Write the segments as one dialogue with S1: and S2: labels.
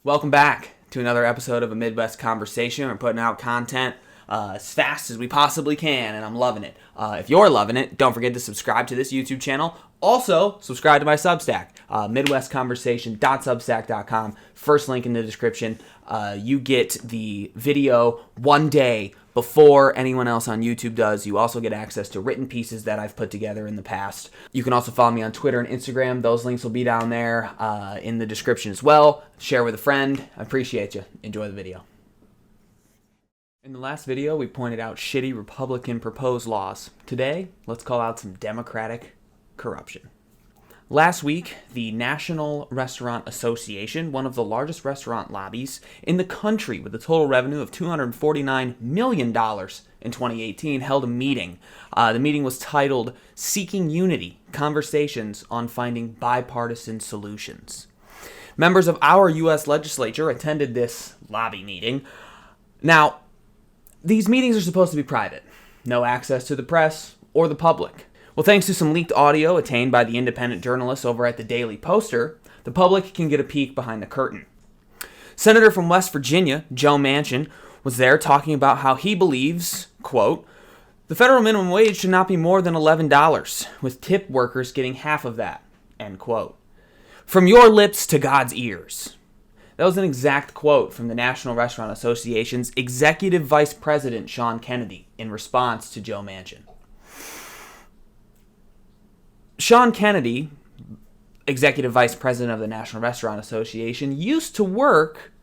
S1: Welcome back to another episode of A Midwest Conversation. We're putting out content as fast as we possibly can, and I'm loving it. If you're loving it, don't forget to subscribe to this YouTube channel. Also, subscribe to my Substack, midwestconversation.substack.com. First link in the description. You get the video one day before anyone else on YouTube does. You also get access to written pieces that I've put together in the past. You can also follow me on Twitter and Instagram. Those links will be down there in the description as well. Share with a friend. I appreciate you. Enjoy the video. In the last video, we pointed out shitty Republican proposed laws. Today, let's call out some Democratic corruption. Last week, the National Restaurant Association, one of the largest restaurant lobbies in the country with a total revenue of $249 million in 2018, held a meeting. The meeting was titled Seeking Unity, Conversations on Finding Bipartisan Solutions. Members of our U.S. legislature attended this lobby meeting. Now, these meetings are supposed to be private. No access to the press or the public. Well, thanks to some leaked audio attained by the independent journalists over at the Daily Poster, the public can get a peek behind the curtain. Senator from West Virginia, Joe Manchin, was there talking about how he believes, quote, the federal minimum wage should not be more than $11, with tip workers getting half of that, end quote. From your lips to God's ears. That was an exact quote from the National Restaurant Association's Executive Vice President, Sean Kennedy, in response to Joe Manchin. Sean Kennedy, Executive Vice President of the National Restaurant Association, used to work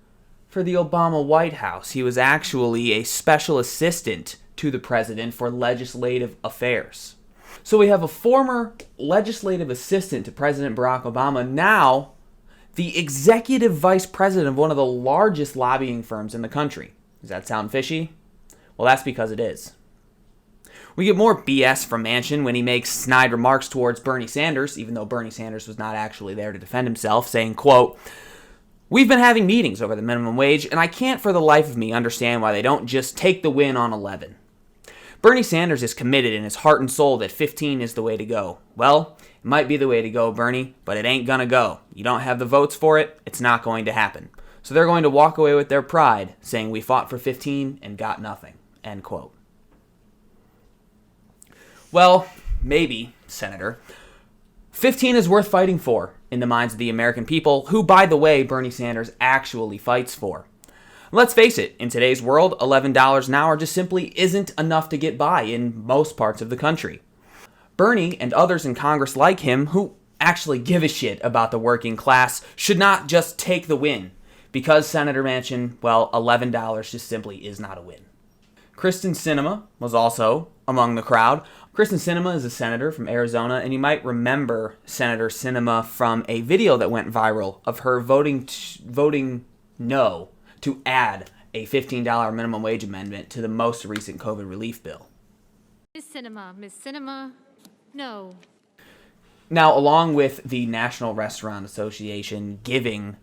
S1: for the Obama White House. He was actually a special assistant to the president for legislative affairs. So we have a former legislative assistant to President Barack Obama, now the executive vice president of one of the largest lobbying firms in the country. Does that sound fishy? Well, that's because it is. We get more BS from Manchin when he makes snide remarks towards Bernie Sanders, even though Bernie Sanders was not actually there to defend himself, saying, quote, we've been having meetings over the minimum wage, and I can't for the life of me understand why they don't just take the win on 11. Bernie Sanders is committed in his heart and soul that 15 is the way to go. Well, it might be the way to go, Bernie, but it ain't gonna go. You don't have the votes for it, it's not going to happen. So they're going to walk away with their pride, saying we fought for 15 and got nothing, end quote. Well, maybe, Senator. 15 is worth fighting for in the minds of the American people, who, by the way, Bernie Sanders actually fights for. Let's face it, in today's world, $11 an hour just simply isn't enough to get by in most parts of the country. Bernie and others in Congress like him, who actually give a shit about the working class, should not just take the win. Because Senator Manchin, well, $11 just simply is not a win. Kristen Sinema was also among the crowd. Kristen Sinema is a senator from Arizona, and you might remember Senator Sinema from a video that went viral of her voting no to add a $15 minimum wage amendment to the most recent COVID relief bill.
S2: Miss Sinema, no.
S1: Now, along with the National Restaurant Association giving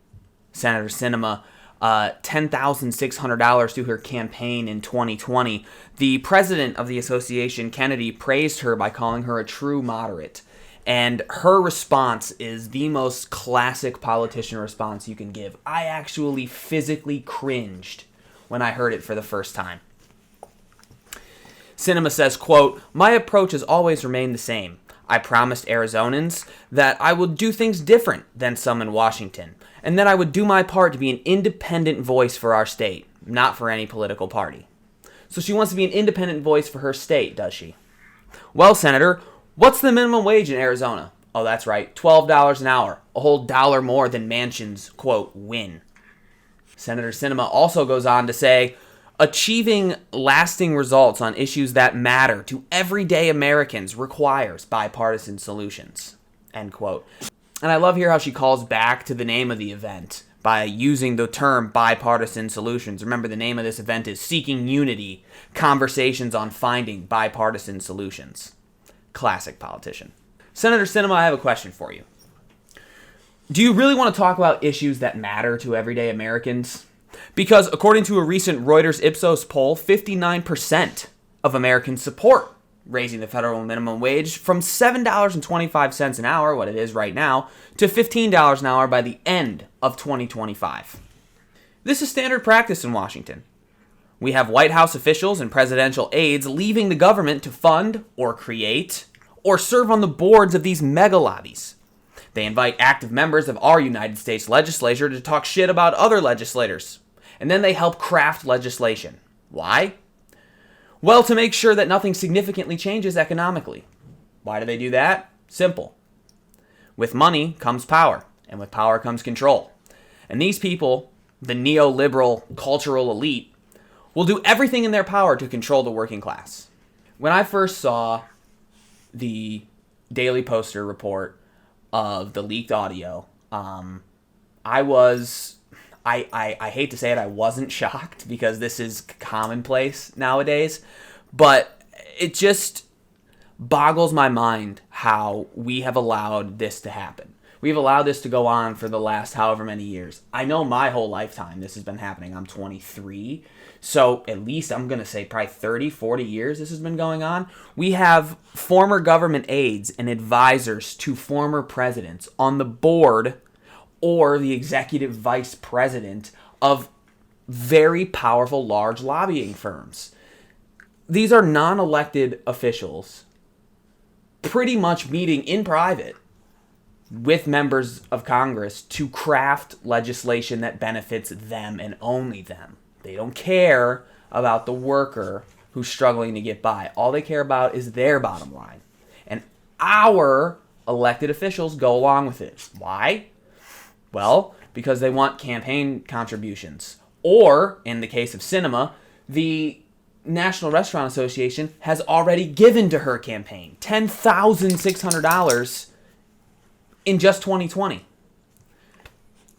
S1: Senator Sinema $10,600 to her campaign in 2020, the president of the association, Kennedy, praised her by calling her a true moderate. And her response is the most classic politician response you can give. I actually physically cringed when I heard it for the first time. Sinema says, quote, my approach has always remained the same. I promised Arizonans that I would do things different than some in Washington, and that I would do my part to be an independent voice for our state, not for any political party. So she wants to be an independent voice for her state, does she? Well, Senator, what's the minimum wage in Arizona? Oh, that's right, $12 an hour, a whole dollar more than Manchin's, quote, win. Senator Sinema also goes on to say, achieving lasting results on issues that matter to everyday Americans requires bipartisan solutions, end quote. And I love here how she calls back to the name of the event by using the term bipartisan solutions. Remember, the name of this event is Seeking Unity, Conversations on Finding Bipartisan Solutions. Classic politician. Senator Sinema, I have a question for you. Do you really want to talk about issues that matter to everyday Americans? Because according to a recent Reuters Ipsos poll, 59% of Americans support raising the federal minimum wage from $7.25 an hour, what it is right now, to $15 an hour by the end of 2025. This is standard practice in Washington. We have White House officials and presidential aides leaving the government to fund or create or serve on the boards of these mega lobbies. They invite active members of our United States legislature to talk shit about other legislators. And then they help craft legislation. Why? Well, to make sure that nothing significantly changes economically. Why do they do that? Simple. With money comes power, and with power comes control. And these people, the neoliberal cultural elite, will do everything in their power to control the working class. When I first saw the Daily Poster report of the leaked audio, I hate to say it, I wasn't shocked because this is commonplace nowadays, but it just boggles my mind how we have allowed this to happen. We've allowed this to go on for the last however many years. I know my whole lifetime this has been happening. I'm 23, so at least I'm going to say probably 30, 40 years this has been going on. We have former government aides and advisors to former presidents on the board or the executive vice president of very powerful large lobbying firms. These are non-elected officials pretty much meeting in private with members of Congress to craft legislation that benefits them and only them. They don't care about the worker who's struggling to get by. All they care about is their bottom line. And our elected officials go along with it. Why? Well, because they want campaign contributions. Or, in the case of cinema, the National Restaurant Association has already given to her campaign $10,600 in just 2020.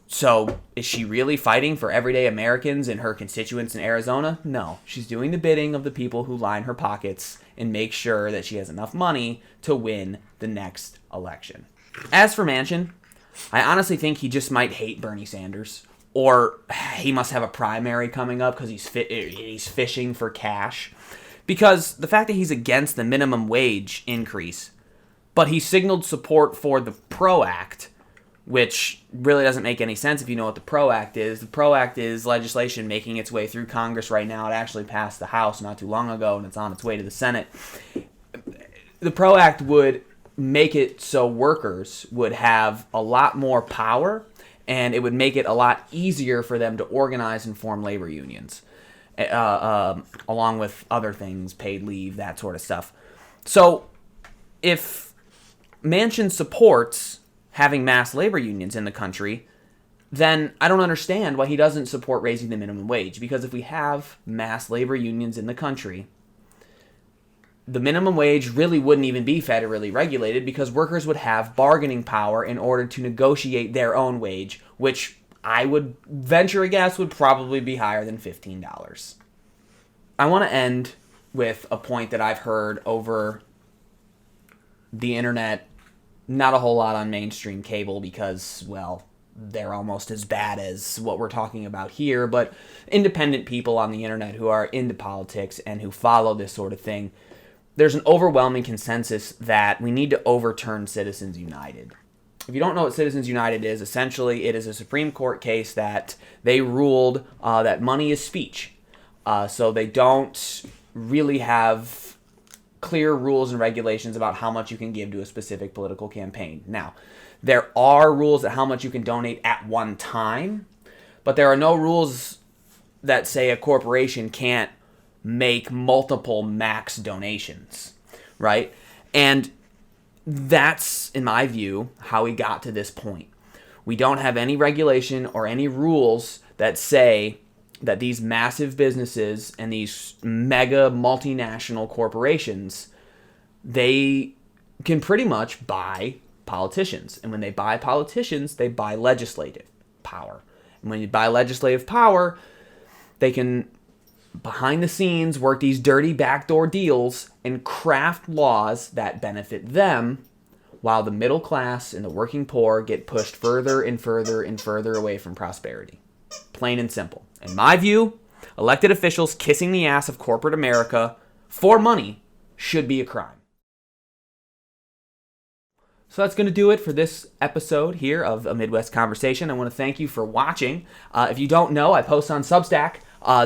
S1: So, is she really fighting for everyday Americans and her constituents in Arizona? No. She's doing the bidding of the people who line her pockets and make sure that she has enough money to win the next election. As for Manchin, I honestly think he just might hate Bernie Sanders. Or he must have a primary coming up because he's fishing for cash. Because the fact that he's against the minimum wage increase, but he signaled support for the PRO Act, which really doesn't make any sense if you know what the PRO Act is. The PRO Act is legislation making its way through Congress right now. It actually passed the House not too long ago, and it's on its way to the Senate. The PRO Act would make it so workers would have a lot more power, and it would make it a lot easier for them to organize and form labor unions, along with other things, paid leave, that sort of stuff. So if Manchin supports having mass labor unions in the country, then I don't understand why he doesn't support raising the minimum wage. Because if we have mass labor unions in the country, the minimum wage really wouldn't even be federally regulated because workers would have bargaining power in order to negotiate their own wage, which I would venture a guess would probably be higher than $15. I want to end with a point that I've heard over the internet, not a whole lot on mainstream cable because, well, they're almost as bad as what we're talking about here, but independent people on the internet who are into politics and who follow this sort of thing, there's an overwhelming consensus that we need to overturn Citizens United. If you don't know what Citizens United is, essentially it is a Supreme Court case that they ruled that money is speech. So they don't really have clear rules and regulations about how much you can give to a specific political campaign. Now, there are rules at how much you can donate at one time, but there are no rules that say a corporation can't make multiple max donations, right? And that's, in my view, how we got to this point. We don't have any regulation or any rules that say that these massive businesses and these mega multinational corporations, they can pretty much buy politicians. And when they buy politicians, they buy legislative power. And when you buy legislative power, they can, behind the scenes, work these dirty backdoor deals and craft laws that benefit them, while the middle class and the working poor get pushed further and further and further away from prosperity. Plain and simple. In my view, elected officials kissing the ass of corporate America for money should be a crime. So that's going to do it for this episode here of A Midwest Conversation. I want to thank you for watching. If you don't know, I post on Substack.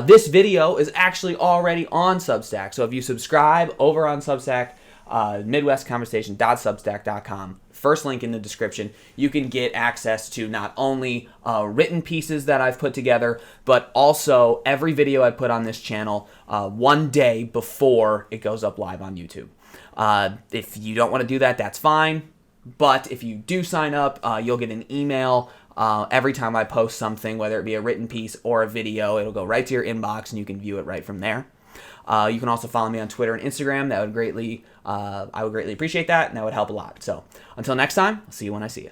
S1: This video is actually already on Substack. So if you subscribe over on Substack, midwestconversation.substack.com, first link in the description, you can get access to not only written pieces that I've put together, but also every video I put on this channel one day before it goes up live on YouTube. If you don't want to do that, that's fine. But if you do sign up, you'll get an email every time I post something, whether it be a written piece or a video. It'll go right to your inbox, and you can view it right from there. You can also follow me on Twitter and Instagram. I would greatly appreciate that, and that would help a lot. So until next time, I'll see you when I see you.